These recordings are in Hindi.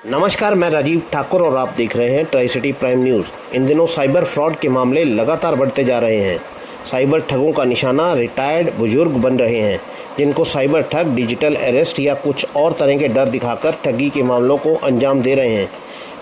नमस्कार, मैं राजीव ठाकुर और आप देख रहे हैं ट्राई सिटी प्राइम न्यूज़। इन दिनों साइबर फ्रॉड के मामले लगातार बढ़ते जा रहे हैं। साइबर ठगों का निशाना रिटायर्ड बुजुर्ग बन रहे हैं, जिनको साइबर ठग डिजिटल अरेस्ट या कुछ और तरह के डर दिखाकर ठगी के मामलों को अंजाम दे रहे हैं।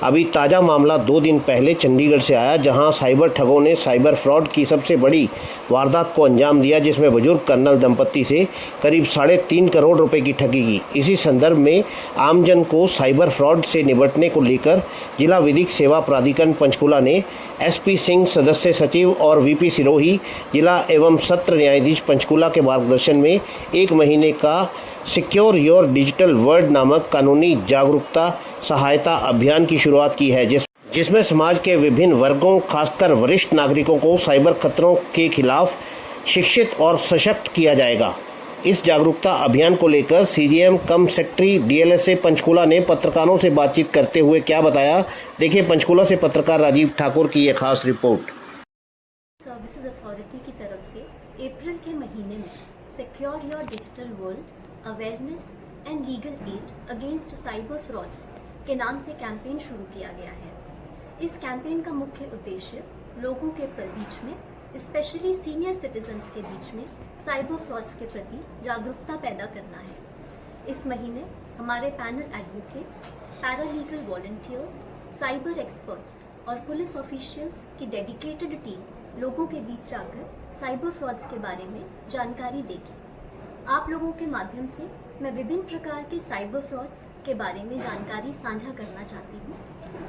अभी ताज़ा मामला 2 दिन पहले चंडीगढ़ से आया, जहां साइबर ठगों ने साइबर फ्रॉड की सबसे बड़ी वारदात को अंजाम दिया, जिसमें बुजुर्ग कर्नल दंपत्ति से करीब 3.5 करोड़ रुपए की ठगी की। इसी संदर्भ में आमजन को साइबर फ्रॉड से निपटने को लेकर जिला विधिक सेवा प्राधिकरण पंचकुला ने एसपी सिंह, सदस्य सचिव और वीपी सिरोही, जिला एवं सत्र न्यायाधीश पंचकुला के मार्गदर्शन में 1 महीने का सिक्योर योर डिजिटल वर्ल्ड नामक कानूनी जागरूकता सहायता अभियान की शुरुआत की है, जिसमें समाज के विभिन्न वर्गों, खासकर वरिष्ठ नागरिकों को साइबर खतरों के खिलाफ शिक्षित और सशक्त किया जाएगा। इस जागरूकता अभियान को लेकर सीजीएम कम सेक्रेटरी डीएलएसए पंचकुला ने पत्रकारों से बातचीत करते हुए क्या बताया, देखिए पंचकुला से पत्रकार राजीव ठाकुर की यह खास रिपोर्ट। सर्विसेज अथॉरिटी की तरफ से अप्रैल के महीने में secure your digital world awareness and legal aid against cyber frauds के नाम से कैंपेन शुरू किया गया है। इस कैंपेन का मुख्य उद्देश्य लोगों के बीच में, स्पेशली सीनियर सिटीजन्स के बीच में साइबर फ्रॉड्स के प्रति जागरूकता पैदा करना है। इस महीने हमारे panel advocates, paralegal volunteers, cyber experts और पुलिस ऑफिशियल्स की डेडिकेटेड टीम लोगों के बीच जाकर साइबर फ्रॉड्स के बारे में जानकारी देगी। आप लोगों के माध्यम से मैं विभिन्न प्रकार के साइबर फ्रॉड्स के बारे में जानकारी साझा करना चाहती हूँ।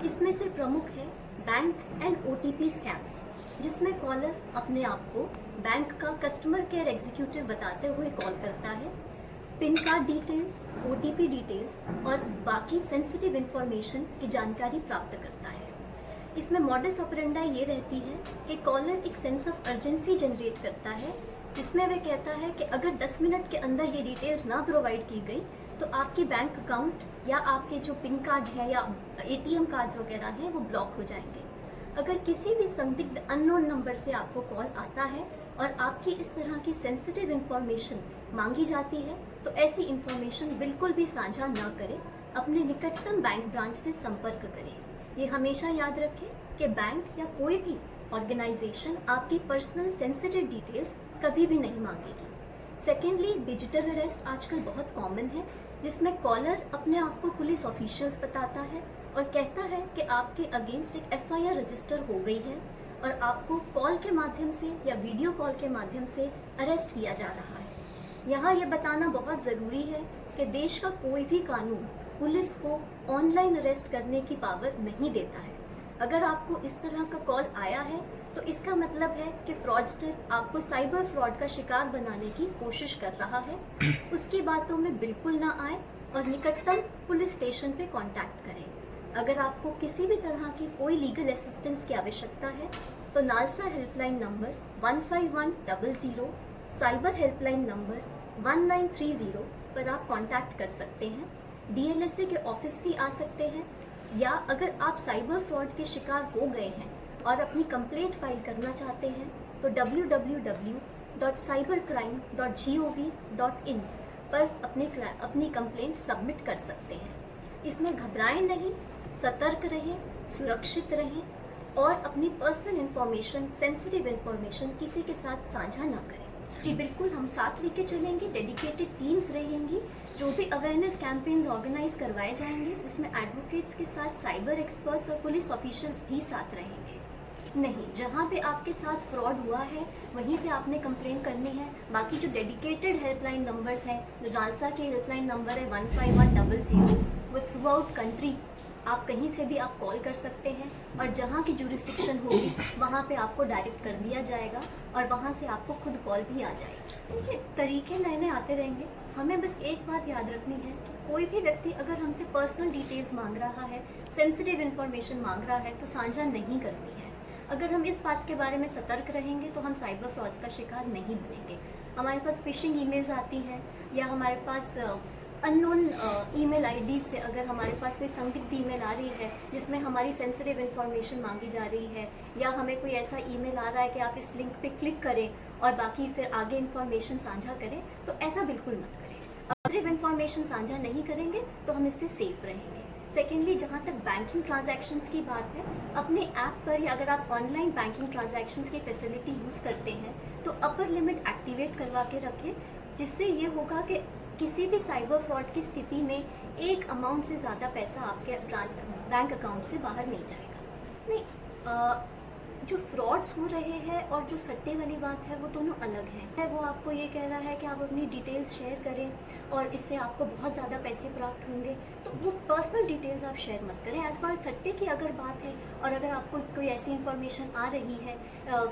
इसमें से प्रमुख है बैंक एंड ओटीपी स्कैम्स, जिसमें कॉलर अपने आप को बैंक का कस्टमर केयर एग्जीक्यूटिव बताते हुए कॉल करता है, pin card details, OTP details और बाकी सेंसिटिव इंफॉर्मेशन की जानकारी प्राप्त करता है। इसमें मॉडस ऑपरेंडाई ये रहती है कि कॉलर एक सेंस ऑफ अर्जेंसी जनरेट करता है, जिसमें वह कहता है कि अगर 10 मिनट के अंदर ये डिटेल्स ना प्रोवाइड की गई तो आपकी बैंक अकाउंट या आपके जो पिन कार्ड है या एटीएम कार्ड्स वगैरह हैं वो ब्लॉक हो जाएंगे। अगर किसी भी संदिग्ध अननोन नंबर से आपको कॉल आता है और आपकी इस तरह की सेंसिटिव इंफॉर्मेशन मांगी जाती है तो ऐसी इंफॉर्मेशन बिल्कुल भी साझा न करें, अपने निकटतम बैंक ब्रांच से संपर्क करें। ये हमेशा याद रखें कि बैंक या कोई भी ऑर्गेनाइजेशन आपकी पर्सनल सेंसिटिव डिटेल्स कभी भी नहीं मांगेगी। सेकेंडली, डिजिटल अरेस्ट आजकल बहुत कॉमन है, जिसमें कॉलर अपने आप को पुलिस ऑफिशियल्स बताता है और कहता है कि आपके अगेंस्ट एक एफआईआर रजिस्टर हो गई है और आपको कॉल के माध्यम से या वीडियो कॉल के माध्यम से अरेस्ट किया जा रहा है। यहाँ ये बताना बहुत ज़रूरी है कि देश का कोई भी कानून पुलिस को ऑनलाइन अरेस्ट करने की पावर नहीं देता है। अगर आपको इस तरह का कॉल आया है तो इसका मतलब है कि फ्रॉडस्टर आपको साइबर फ्रॉड का शिकार बनाने की कोशिश कर रहा है। उसकी बातों में बिल्कुल ना आए और निकटतम पुलिस स्टेशन पे कांटेक्ट करें। अगर आपको किसी भी तरह की कोई लीगल असिस्टेंस की आवश्यकता है तो NALSA helpline number 15100, cyber helpline number 1930 पर आप कांटेक्ट कर सकते हैं। डीएलएसए के ऑफिस भी आ सकते हैं, या अगर आप साइबर फ्रॉड के शिकार हो गए हैं और अपनी कंप्लेंट फाइल करना चाहते हैं तो www.cybercrime.gov.in पर अपनी कंप्लेंट सबमिट कर सकते हैं। इसमें घबराएं नहीं, सतर्क रहें, सुरक्षित रहें और अपनी पर्सनल इंफॉर्मेशन, सेंसिटिव इंफॉर्मेशन किसी के साथ साझा ना करें। जी बिल्कुल, हम साथ लेके चलेंगे। डेडिकेटेड टीम्स रहेंगी। जो भी अवेयरनेस कैंपेन्स ऑर्गेनाइज करवाए जाएंगे उसमें एडवोकेट्स के साथ साइबर एक्सपर्ट्स और पुलिस ऑफिशियल्स भी साथ रहेंगे। नहीं, जहाँ पे आपके साथ फ्रॉड हुआ है वहीं पे आपने कंप्लेंट करनी है। बाकी जो डेडिकेटेड हेल्पलाइन नंबर्स हैं, जो नालसा की हेल्पलाइन नंबर है 15100, वो थ्रू आउट कंट्री आप कहीं से भी आप कॉल कर सकते हैं और जहाँ की जुरिस्डिक्शन होगी वहाँ पे आपको डायरेक्ट कर दिया जाएगा और वहाँ से आपको खुद कॉल भी आ जाएगी। देखिए, तरीके नए नए आते रहेंगे। हमें बस एक बात याद रखनी है कि कोई भी व्यक्ति अगर हमसे पर्सनल डिटेल्स मांग रहा है, सेंसिटिव इन्फॉर्मेशन मांग रहा है तो साझा नहीं करनी है। अगर हम इस बात के बारे में सतर्क रहेंगे तो हम साइबर फ्रॉड्स का शिकार नहीं बनेंगे। हमारे पास फिशिंग ईमेल्स आती हैं या हमारे पास अननोन ईमेल आईडी से अगर हमारे पास कोई संदिग्ध ईमेल आ रही है जिसमें हमारी सेंसिटिव इन्फॉर्मेशन मांगी जा रही है, या हमें कोई ऐसा ईमेल आ रहा है कि आप इस लिंक पे क्लिक करें और बाकी फिर आगे इन्फॉर्मेशन साझा करें, तो ऐसा बिल्कुल मत करें। सेंसिटिव इन्फॉर्मेशन साझा नहीं करेंगे तो हम इससे सेफ रहेंगे। सेकेंडली, जहाँ तक बैंकिंग ट्रांजैक्शंस की बात है, अपने ऐप पर या अगर आप ऑनलाइन बैंकिंग ट्रांजैक्शंस की फैसिलिटी यूज़ करते हैं तो अपर लिमिट एक्टिवेट करवा के रखें, जिससे ये होगा कि किसी भी साइबर फ्रॉड की स्थिति में एक अमाउंट से ज़्यादा पैसा आपके बैंक अकाउंट से बाहर नहीं जाएगा। नहीं, जो फ्रॉड्स हो रहे हैं और जो सट्टे वाली बात है वो दोनों अलग हैं। वो आपको ये कह रहा है कि आप अपनी डिटेल्स शेयर करें और इससे आपको बहुत ज़्यादा पैसे प्राप्त होंगे, तो वो पर्सनल डिटेल्स आप शेयर मत करें। एज़ फार सट्टे की अगर बात है और अगर आपको कोई ऐसी इन्फॉर्मेशन आ रही है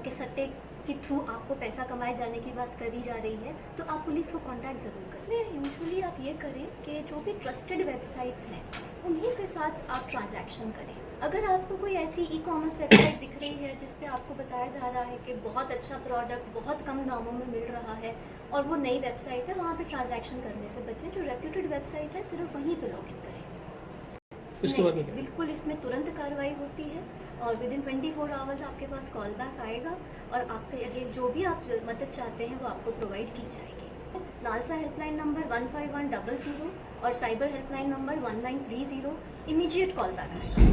कि सट्टे के थ्रू आपको पैसा कमाए जाने की बात करी जा रही है, तो आप पुलिस को कांटेक्ट ज़रूर करें। यूजुअली आप ये करें कि जो भी ट्रस्टेड वेबसाइट्स हैं उन्हीं के साथ आप ट्रांजैक्शन करें। अगर आपको कोई ऐसी ई-कॉमर्स वेबसाइट दिख रही है जिस पे आपको बताया जा रहा है कि बहुत अच्छा प्रोडक्ट बहुत कम दामों में मिल रहा है और वो नई वेबसाइट है, वहाँ पे ट्रांजैक्शन करने से बचें। जो रेप्यूटेड वेबसाइट है सिर्फ वहीं पे लॉगिन करें। इसके बाद में क्या? बिल्कुल, इसमें तुरंत कार्रवाई होती है और विद इन 24 आवर्स आपके पास कॉल बैक आएगा और आपके आगे जो भी आप मदद चाहते हैं वो आपको प्रोवाइड की जाएगी। नालसा हेल्पलाइन नंबर 15100 और cyber helpline number 1930 immediate call back आएगा।